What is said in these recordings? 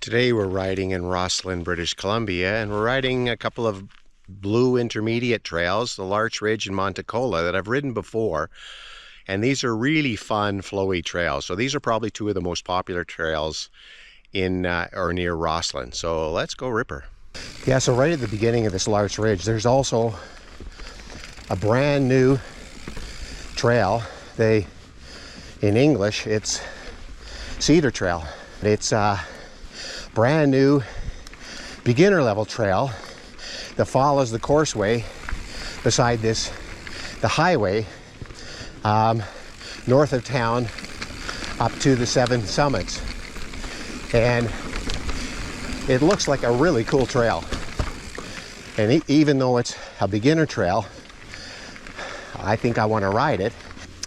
Today we're riding in Rossland, British Columbia, and we're riding a couple of blue intermediate trails, the Larch Ridge and Monticola, that I've ridden before. And these are really fun, flowy trails. So these are probably two of the most popular trails in or near Rossland. So let's go ripper. Yeah, so right at the beginning of this Larch Ridge, there's also a brand new trail. In English, it's Cedar Trail. It's brand new beginner level trail that follows the courseway beside the highway north of town up to the 7 summits, and it looks like a really cool trail. And even though it's a beginner trail, I think I want to ride it.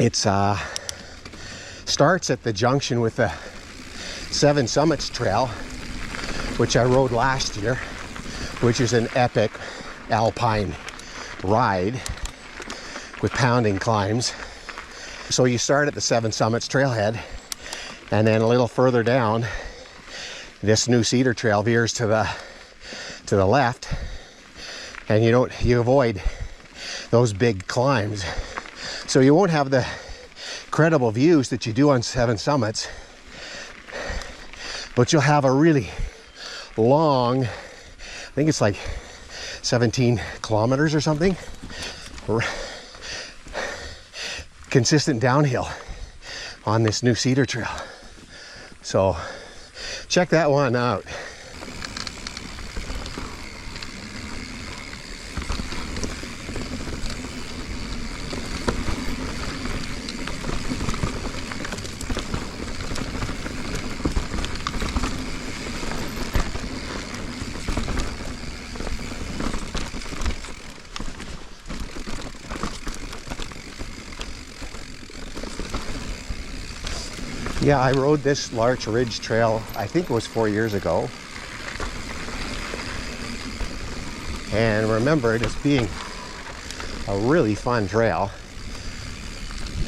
It starts at the junction with the 7 Summits Trail, which I rode last year, which is an epic alpine ride with pounding climbs. So you start at the 7 Summits trailhead, and then a little further down, this new Cedar Trail veers to the left, and you avoid those big climbs. So you won't have the incredible views that you do on 7 Summits, but you'll have a really long, I think it's like 17 kilometers or something, consistent downhill on this new Cedar Trail. So check that one out. Yeah, I rode this Larch Ridge Trail, I think it was 4 years ago, and remember it as being a really fun trail.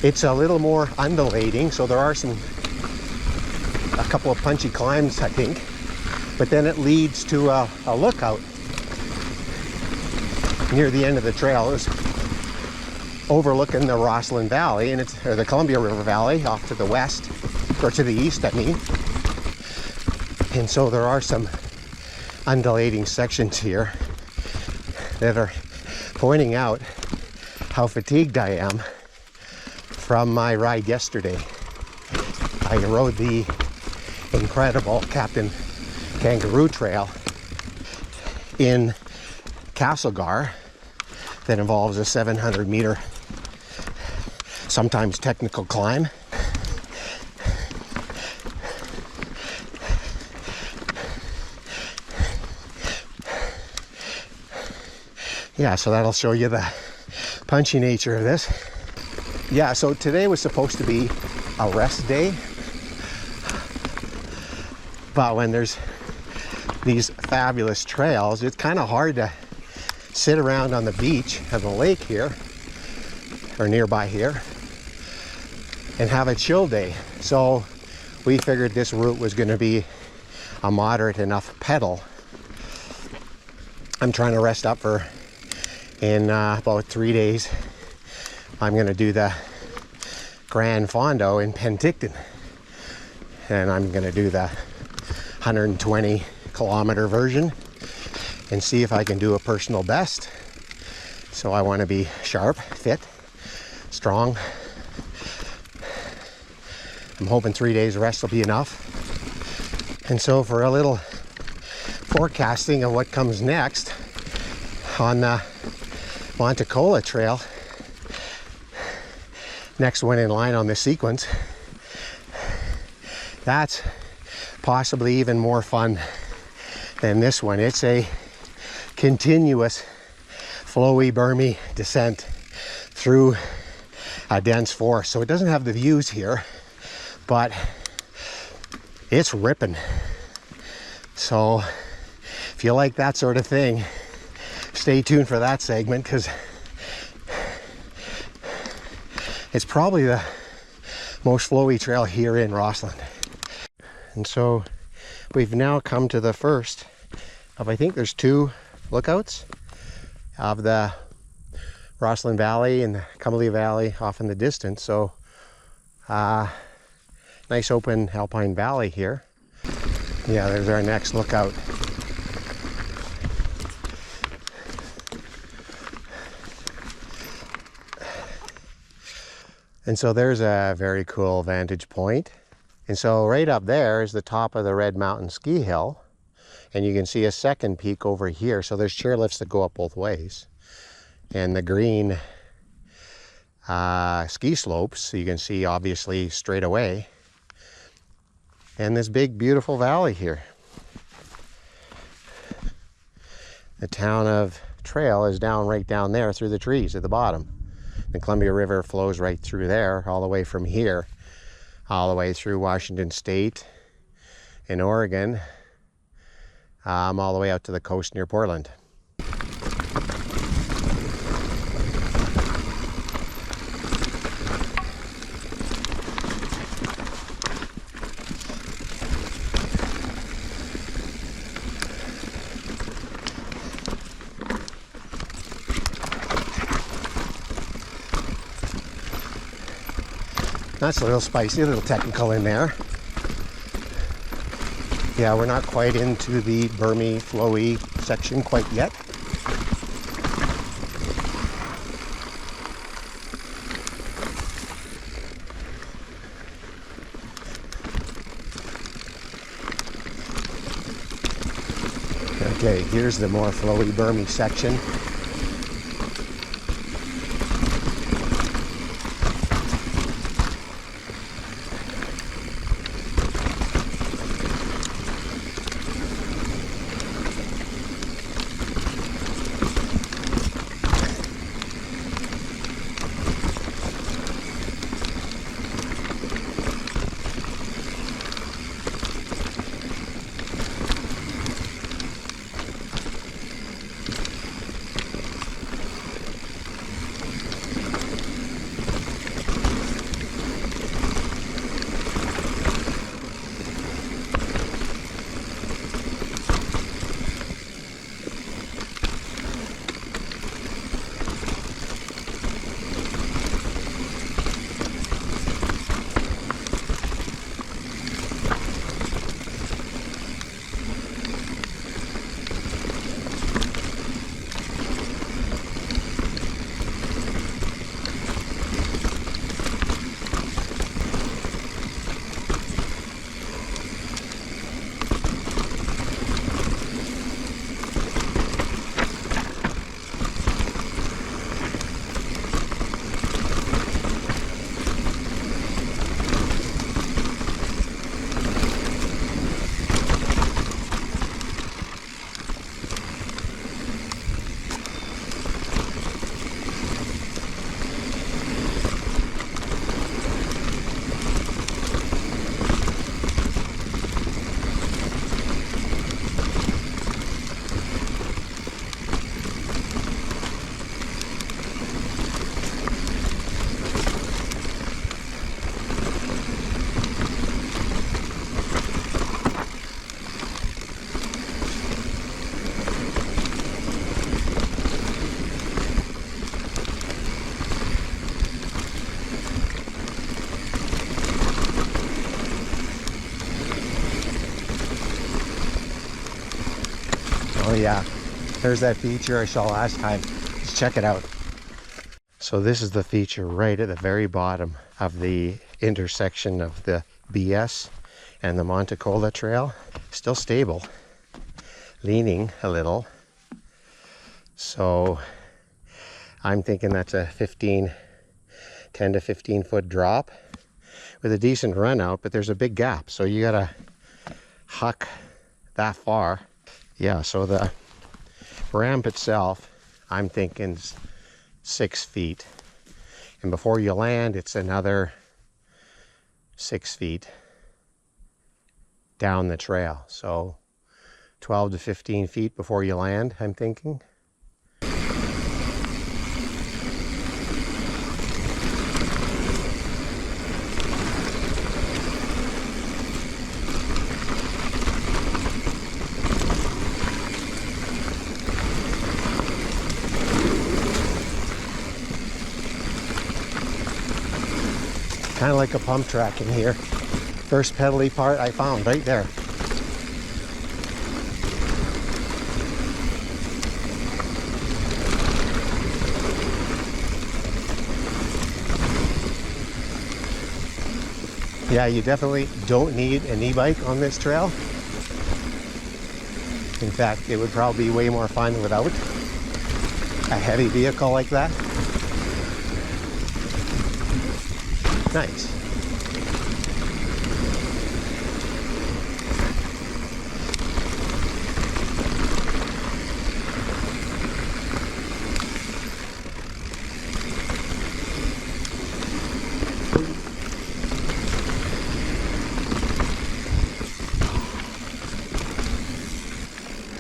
It's a little more undulating, so there are a couple of punchy climbs, I think, but then it leads to a lookout near the end of the trail. It's overlooking the Rossland Valley, and or the Columbia River Valley off to the west, or to the east, I mean. And so there are some undulating sections here that are pointing out how fatigued I am from my ride yesterday. I rode the incredible Captain Kangaroo Trail in Castlegar that involves a 700-meter, sometimes technical climb. Yeah, so that'll show you the punchy nature of this. Yeah, so today was supposed to be a rest day, but when there's these fabulous trails, it's kind of hard to sit around on the beach of the lake here, or nearby here, and have a chill day. So we figured this route was going to be a moderate enough pedal. I'm trying to rest up in about 3 days. I'm going to do the Grand Fondo in Penticton, and I'm going to do the 120 kilometer version and see if I can do a personal best. So I want to be sharp, fit, strong. I'm hoping 3 days rest will be enough. And so for a little forecasting of what comes next on the Monticola Trail, next one in line on this sequence, that's possibly even more fun than this one. It's a continuous flowy, bermy descent through a dense forest. So it doesn't have the views here, but it's ripping. So if you like that sort of thing, stay tuned for that segment, because it's probably the most flowy trail here in Rossland. And so we've now come to the first of, I think there's 2 lookouts of the Rossland Valley and the Camellia Valley off in the distance. So nice open alpine valley here. Yeah, there's our next lookout. And so there's a very cool vantage point. And so right up there is the top of the Red Mountain ski hill. And you can see a second peak over here. So there's chairlifts that go up both ways. And the green ski slopes, so you can see obviously straight away. And this big beautiful valley here. The town of Trail is down right down there through the trees at the bottom. The Columbia River flows right through there, all the way from here, all the way through Washington State and Oregon, all the way out to the coast near Portland. That's a little spicy, a little technical in there. Yeah, we're not quite into the bermy, flowy section quite yet. Okay, here's the more flowy, bermy section. Oh yeah, there's that feature I saw last time. Let's check it out. So this is the feature right at the very bottom of the intersection of the BS and the Monticola trail. Still stable, leaning a little. So I'm thinking that's a 10 to 15 foot drop with a decent run out, but there's a big gap. So you gotta huck that far. Yeah, so the ramp itself, I'm thinking 6 feet. And before you land, it's another 6 feet down the trail. So 12 to 15 feet before you land, I'm thinking. Kind of like a pump track in here. First pedally part I found right there. Yeah, you definitely don't need an e-bike on this trail. In fact, it would probably be way more fun without a heavy vehicle like that. Nice.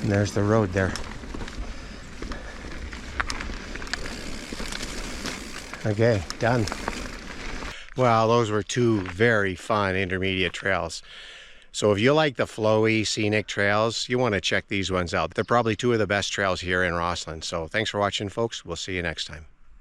And there's the road there. Okay, done. Well, those were two very fun intermediate trails. So if you like the flowy, scenic trails, you want to check these ones out. They're probably two of the best trails here in Rossland. So thanks for watching, folks. We'll see you next time.